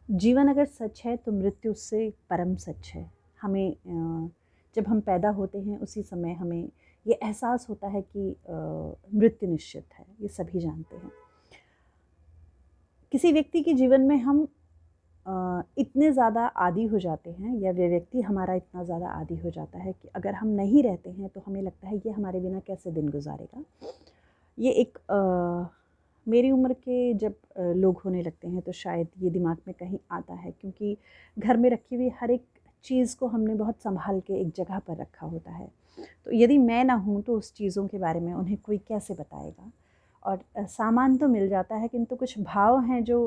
जीवन अगर सच है तो मृत्यु उससे परम सच है। हमें जब हम पैदा होते हैं उसी समय हमें ये एहसास होता है कि मृत्यु निश्चित है, ये सभी जानते हैं। किसी व्यक्ति के जीवन में हम इतने ज़्यादा आदी हो जाते हैं या वे व्यक्ति हमारा इतना ज़्यादा आदी हो जाता है कि अगर हम नहीं रहते हैं तो हमें लगता है ये हमारे बिना कैसे दिन गुजारेगा। ये एक मेरी उम्र के जब लोग होने लगते हैं तो शायद ये दिमाग में कहीं आता है, क्योंकि घर में रखी हुई हर एक चीज़ को हमने बहुत संभाल के एक जगह पर रखा होता है। तो यदि मैं ना हूँ तो उस चीज़ों के बारे में उन्हें कोई कैसे बताएगा। और सामान तो मिल जाता है, किंतु कुछ भाव हैं जो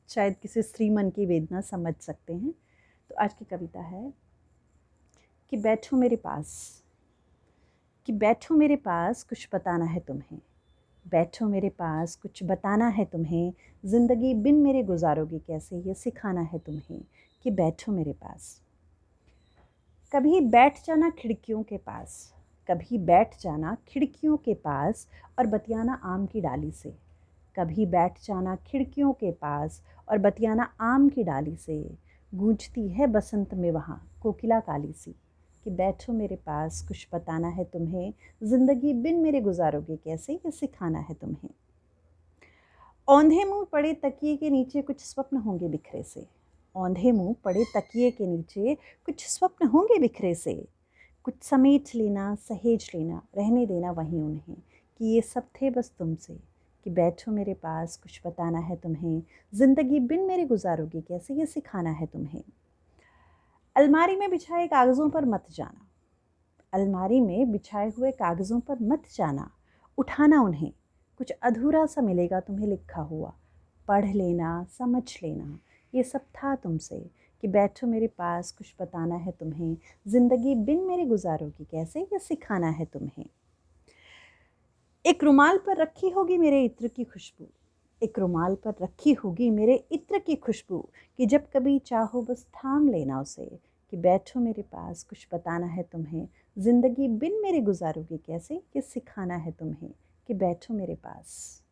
शायद किसी स्त्री मन की वेदना समझ सकते हैं। तो आज की कविता है कि बैठो मेरे पास, कि बैठो मेरे पास कुछ बताना है तुम्हें। बैठो मेरे पास कुछ बताना है तुम्हें, ज़िंदगी बिन मेरे गुजारोगे कैसे ये सिखाना है तुम्हें। कि बैठो मेरे पास। कभी बैठ जाना खिड़कियों के पास, कभी बैठ जाना खिड़कियों के पास और बतियाना आम की डाली से। कभी बैठ जाना खिड़कियों के पास और बतियाना आम की डाली से। गूंजती है बसंत में वहाँ कोकिला काली सी। कि बैठो मेरे पास कुछ बताना है तुम्हें, ज़िंदगी बिन मेरे गुजारोगे कैसे ये सिखाना है तुम्हें। औंधे मुंह पड़े तकिए के नीचे कुछ स्वप्न होंगे बिखरे से। औंधे मुंह पड़े तकिए के नीचे कुछ स्वप्न होंगे बिखरे से। कुछ समेट लेना सहेज लेना रहने देना वहीं उन्हें। कि ये सब थे बस तुमसे। कि बैठो मेरे पास कुछ बताना है तुम्हें, ज़िंदगी बिन मेरे गुजारोगे कैसे ये सिखाना है तुम्हें। अलमारी में बिछाए कागज़ों पर मत जाना, अलमारी में बिछाए हुए कागज़ों पर मत जाना। उठाना उन्हें, कुछ अधूरा सा मिलेगा तुम्हें लिखा हुआ। पढ़ लेना समझ लेना ये सब था तुमसे। कि बैठो मेरे पास कुछ बताना है तुम्हें, ज़िंदगी बिन मेरे गुजारोगी कैसे ये सिखाना है तुम्हें। एक रुमाल पर रखी होगी मेरे इत्र की खुशबू, एक रुमाल पर रखी होगी मेरे इत्र की खुशबू। कि जब कभी चाहो बस थाम लेना उसे। कि बैठो मेरे पास कुछ बताना है तुम्हें, ज़िंदगी बिन मेरे गुजारोगी कैसे ये सिखाना है तुम्हें। कि बैठो मेरे पास।